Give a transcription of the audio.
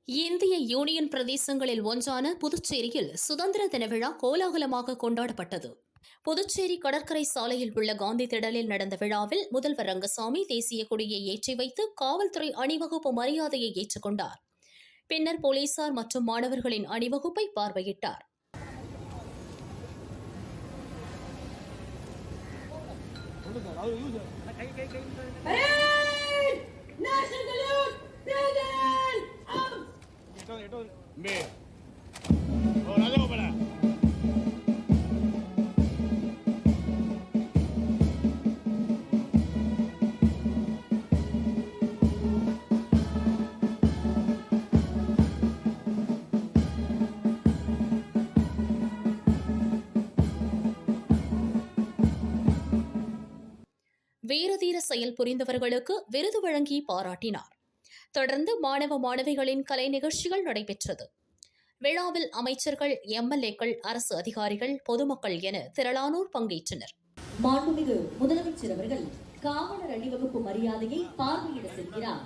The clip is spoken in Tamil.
இந்திய யூனியன் பிரதேசங்களில் ஒன்றான புதுச்சேரியில் சுதந்திர தின விழா கோலாகலமாக கொண்டாடப்பட்டது. புதுச்சேரி கடற்கரை சாலையில் உள்ள காந்தி திடலில் நடந்த விழாவில் முதல்வர் ரங்கசாமி தேசிய கொடியை ஏற்றி வைத்து காவல்துறை அணிவகுப்பு மரியாதையை ஏற்றுக்கொண்டார். பின்னர் போலீசார் மற்றும் மாணவர்களின் அணிவகுப்பை பார்வையிட்டார். வீரதீர செயல் புரிந்தவர்களுக்கு விருது வழங்கி பாராட்டினார். தொடர்ந்து மாணவ மாணவிகளின் கலை நிகழ்ச்சிகள் நடைபெற்றது. விழாவில் அமைச்சர்கள், எம்எல்ஏக்கள், அரசு அதிகாரிகள், பொதுமக்கள் என திரளானோர் பங்கேற்றனர். மாண்புமிகு முதலமைச்சர் அவர்கள் காவலர் அணிவகுப்பு மரியாதையை பார்வையிட செல்கிறார்.